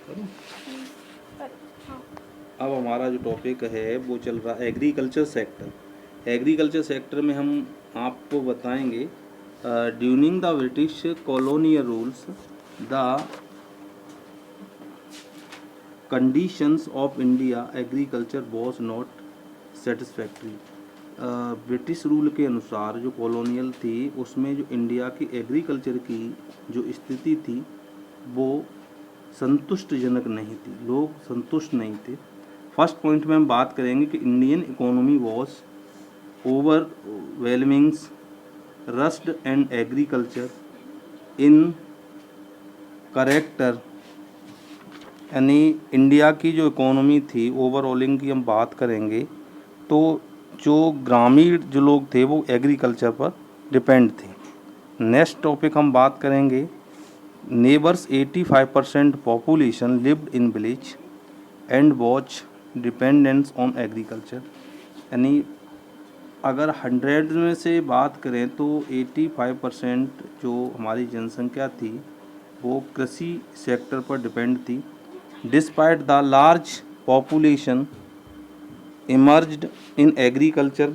अब हमारा जो टॉपिक है वो चल रहा है एग्रीकल्चर सेक्टर। एग्रीकल्चर सेक्टर में हम आपको बताएंगे during the British colonial rules the conditions of India agriculture was not satisfactory. British rule के अनुसार जो कॉलोनियल थी उसमें जो इंडिया की एग्रीकल्चर की जो स्थिति थी वो संतुष्टजनक नहीं थी, लोग संतुष्ट नहीं थे। फर्स्ट पॉइंट में हम बात करेंगे कि इंडियन इकोनॉमी वॉज ओवरवेलमिंग्स रस्ट एंड एग्रीकल्चर इन करेक्टर। यानी इंडिया की जो इकोनॉमी थी ओवरऑलिंग की हम बात करेंगे तो जो ग्रामीण जो लोग थे वो एग्रीकल्चर पर डिपेंड थे। नेक्स्ट टॉपिक हम बात करेंगे neighbours 85% population lived in village and watch dependence on agriculture. यानी अगर 100 में से बात करें तो 85% जो हमारी जनसंख्या थी वो कृषि सेक्टर पर डिपेंड थी। Despite the large population emerged in agriculture,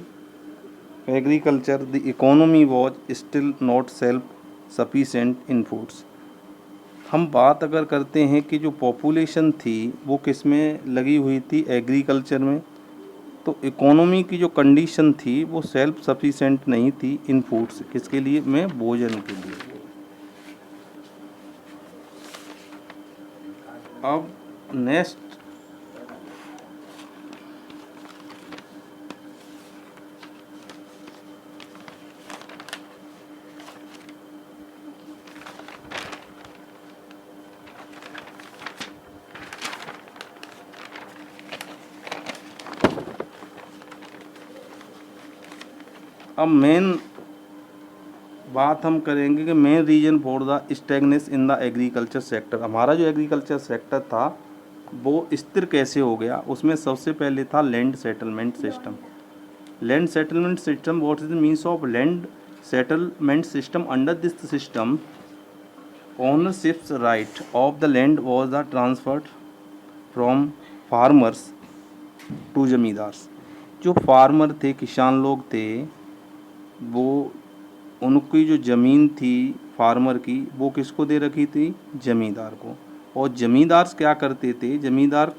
the economy was still not self-sufficient in foods। हम बात अगर करते हैं कि जो पॉपुलेशन थी वो किस में लगी हुई थी, एग्रीकल्चर में, तो इकोनॉमी की जो कंडीशन थी वो सेल्फ सफिशिएंट नहीं थी इन फूड्स, किसके लिए में, भोजन के लिए। अब नेक्स्ट अब मेन बात हम करेंगे कि main reason for the stagnance in the agriculture sector. हमारा जो एग्रीकल्चर सेक्टर था वो स्थिर कैसे हो गया, उसमें सबसे पहले था land settlement system. Land settlement system, what is the means of land settlement system? Under this system ownerships right of the land was the transferred from farmers to zamindars. जो फार्मर थे, किसान लोग थे, वो उनकी जो ज़मीन थी फार्मर की वो किसको दे रखी थी, जमींदार को। और जमींदार क्या करते थे, जमींदार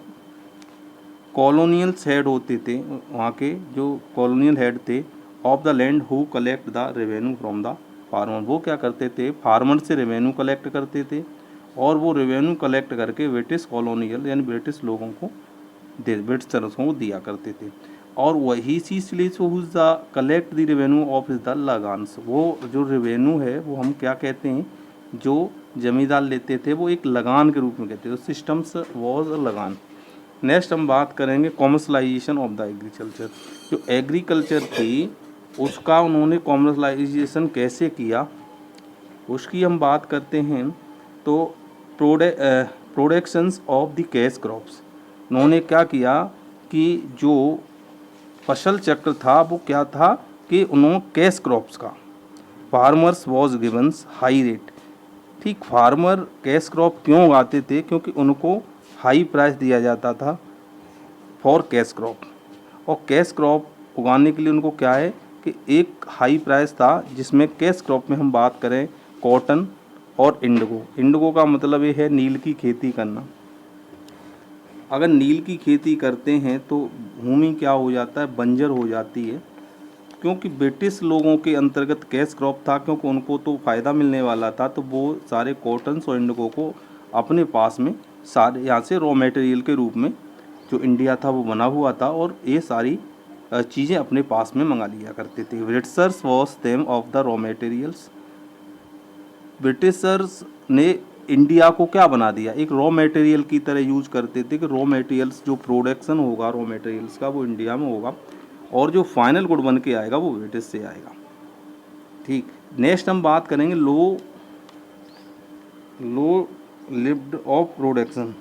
कॉलोनियल हेड होते थे, वहाँ के जो कॉलोनियल हेड थे of the land who collect the revenue from the farmer. वो क्या करते थे, फार्मर से रेवेन्यू कलेक्ट करते थे और वो रेवेन्यू कलेक्ट करके ब्रिटिश कॉलोनियल यानी ब्रिटिश लोगों को ब्रिटिशर्स को दिया करते थे। और वही चीज the collect the revenue of the lagans. वो जो रेवेन्यू है वो हम क्या कहते हैं, जो जमींदार लेते थे वो एक लगान के रूप में कहते थे। सिस्टम्स वॉज अ लगान। नेक्स्ट हम बात करेंगे कॉमर्शलाइजेशन ऑफ द एग्रीकल्चर। जो एग्रीकल्चर थी उसका उन्होंने कॉमर्शलाइजेशन कैसे किया, उसकी हम बात करते हैं। तो productions of the cash crops, उन्होंने क्या किया कि जो फसल चक्र था वो क्या था कि उन्होंने कैश क्रॉप्स का फार्मर्स वॉज गिवन्स हाई रेट। ठीक, फार्मर कैश क्रॉप क्यों उगाते थे, क्योंकि उनको हाई प्राइस दिया जाता था फॉर कैश क्रॉप। और कैश क्रॉप उगाने के लिए उनको क्या है कि एक हाई प्राइस था, जिसमें कैश क्रॉप में हम बात करें कॉटन और इंडिगो। इंडिगो का मतलब ये है नील की खेती करना। अगर नील की खेती करते हैं तो भूमि क्या हो जाता है, बंजर हो जाती है। क्योंकि ब्रिटिश लोगों के अंतर्गत कैश क्रॉप था, क्योंकि उनको तो फ़ायदा मिलने वाला था, तो वो सारे कॉटन्स और इंडिगो को अपने पास में सारे यहाँ से रॉ मटेरियल के रूप में जो इंडिया था वो बना हुआ था, और ये सारी चीज़ें अपने पास में मंगा लिया करते थे। Britishers was them of the raw materials. Britishers ने इंडिया को क्या बना दिया, एक रॉ मटेरियल की तरह यूज करते थे कि रॉ मटेरियल्स जो प्रोडक्शन होगा रॉ मटेरियल्स का वो इंडिया में होगा, और जो फाइनल गुड बन के आएगा वो ब्रिटिश से आएगा। ठीक, नेक्स्ट हम बात करेंगे low level of production,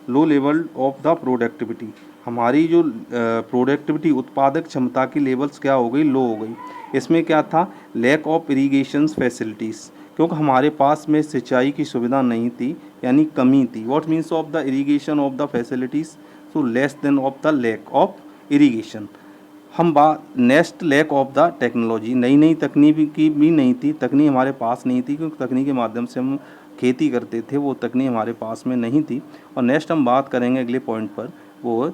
low level of the productivity. हमारी जो प्रोडक्टिविटी उत्पादक क्षमता की लेवल्स क्या हो गई, लो हो गई। इसमें क्या था, लैक ऑफ इरीगेशन फैसिलिटीज़, क्योंकि हमारे पास में सिंचाई की सुविधा नहीं थी, यानी कमी थी। What means of the irrigation of the facilities, so less than of the lack of irrigation. हम बात next lack of the technology, नई नई तकनीक की भी नहीं थी, तकनीक हमारे पास नहीं थी, क्योंकि तकनीक के माध्यम से हम खेती करते थे, वो तकनीक हमारे पास में नहीं थी। और नेक्स्ट हम बात करेंगे अगले पॉइंट पर, वो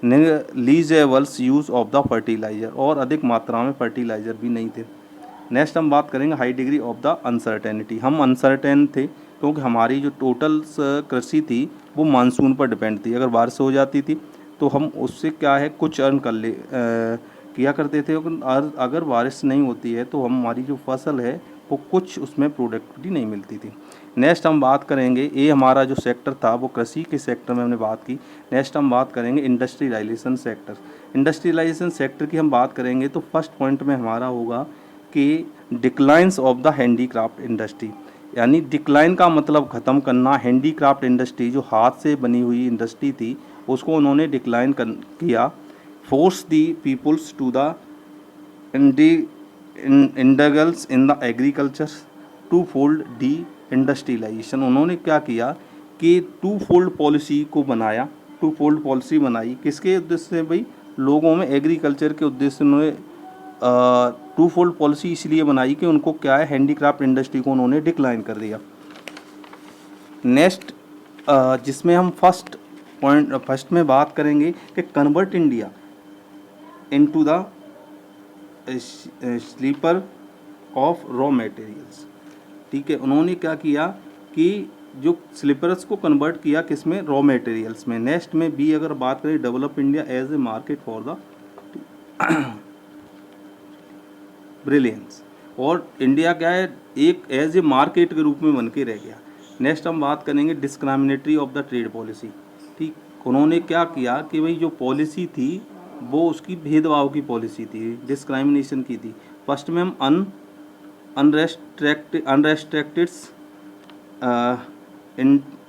नेग्लिजिबल्स यूज़ ऑफ द फर्टिलाइज़र, और अधिक मात्रा में फर्टिलाइज़र भी नहीं थे। नेक्स्ट हम बात करेंगे high degree of the uncertainty, हम अनसर्टेन थे क्योंकि हमारी जो टोटल कृषि थी वो मानसून पर डिपेंड थी। अगर बारिश हो जाती थी तो हम उससे क्या है कुछ अर्न कर किया करते थे, अगर बारिश नहीं होती है तो हमारी जो फसल है वो कुछ उसमें प्रोडक्टिविटी नहीं मिलती थी। नेक्स्ट हम बात करेंगे, ये हमारा जो सेक्टर था वो कृषि के सेक्टर में हमने बात की। नेक्स्ट हम बात करेंगे इंडस्ट्रियलाइजेशन सेक्टर। इंडस्ट्रियलाइजेशन सेक्टर की हम बात करेंगे तो फर्स्ट पॉइंट में हमारा होगा कि declines of the handicraft industry, यानी डिक्लाइन का मतलब ख़त्म करना। हैंडीक्राफ्ट इंडस्ट्री जो हाथ से बनी हुई इंडस्ट्री थी उसको उन्होंने डिक्लाइन किया। Force the peoples to the indulge in the agriculture two fold deindustrialization. उन्होंने क्या किया कि टू फोल्ड पॉलिसी को बनाया, टू फोल्ड पॉलिसी बनाई किसके उद्देश्य से भाई, लोगों में एग्रीकल्चर के उद्देश्य से उन्होंने टू फोल्ड पॉलिसी इसलिए बनाई कि उनको क्या है हैंडीक्राफ्ट इंडस्ट्री को उन्होंने डिक्लाइन कर दिया। नेक्स्ट जिसमें हम फर्स्ट में बात करेंगे कि convert India into the sleeper of raw materials. ठीक है, उन्होंने क्या किया कि जो स्लीपर्स को कन्वर्ट किया किस में, रॉ मटेरियल्स में। नेक्स्ट में बी अगर बात करें, develop India as a market for the brilliance, और इंडिया क्या है एक एज ए मार्केट के रूप में बन के रह गया। नेक्स्ट हम बात करेंगे discriminatory of the trade policy. ठीक, उन्होंने क्या किया कि भाई जो पॉलिसी थी वो उसकी भेदभाव की पॉलिसी थी, डिस्क्रिमिनेशन की थी। फर्स्ट में हम unrestricted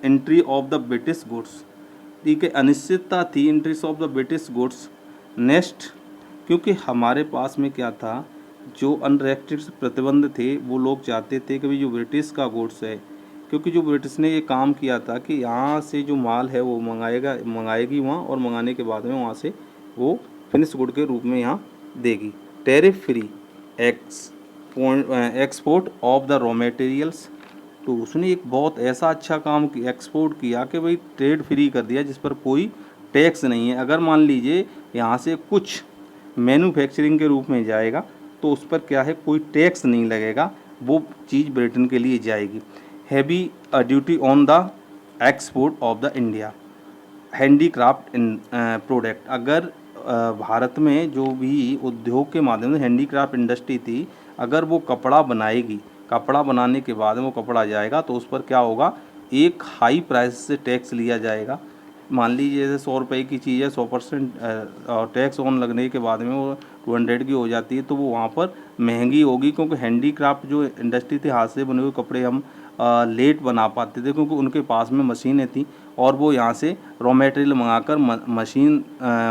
entry of the British goods. ठीक है, अनिश्चितता थी entries of the British goods. Next, क्योंकि हमारे पास में क्या था, जो अनरेस्ट्रिक्टेड प्रतिबंध थे वो लोग चाहते थे कि भाई जो ब्रिटिश का गुड्स है, क्योंकि जो ब्रिटिश ने ये काम किया था कि यहाँ से जो माल है वो मंगाएगी वहाँ, और मंगाने के बाद में वहाँ से वो फिनिश गुड के रूप में यहाँ देगी। Tariff free export of the raw materials, तो उसने एक बहुत ऐसा अच्छा काम एक्सपोर्ट किया कि भाई ट्रेड फ्री कर दिया जिस पर कोई टैक्स नहीं है। अगर मान लीजिए यहाँ से कुछ मैन्युफैक्चरिंग के रूप में जाएगा तो उस पर क्या है कोई टैक्स नहीं लगेगा, वो चीज़ ब्रिटेन के लिए जाएगी। Heavy duty on the export of the India handicraft product. अगर भारत में जो भी उद्योग के माध्यम से हैंडीक्राफ्ट इंडस्ट्री थी, अगर वो कपड़ा बनाएगी, कपड़ा बनाने के बाद वो कपड़ा जाएगा तो उस पर क्या होगा, एक हाई प्राइस से टैक्स लिया जाएगा। मान लीजिए जैसे 100 रुपये की चीज़ है, 100% टैक्स ऑन लगने के बाद में वो 200 की हो जाती है, तो वो वहाँ पर महंगी होगी, क्योंकि हैंडीक्राफ्ट जो इंडस्ट्री थी, हाथ से बने हुए कपड़े हम लेट बना पाते थे क्योंकि उनके पास में मशीनें थी, और वो यहाँ से रॉ मटेरियल मंगाकर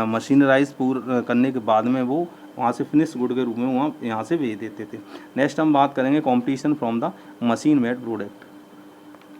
मशीनराइज करने के बाद में वो वहाँ से फिनिश गुड के रूप में वहाँ यहाँ से भेज देते थे। नेक्स्ट हम बात करेंगे competition from the machine made product.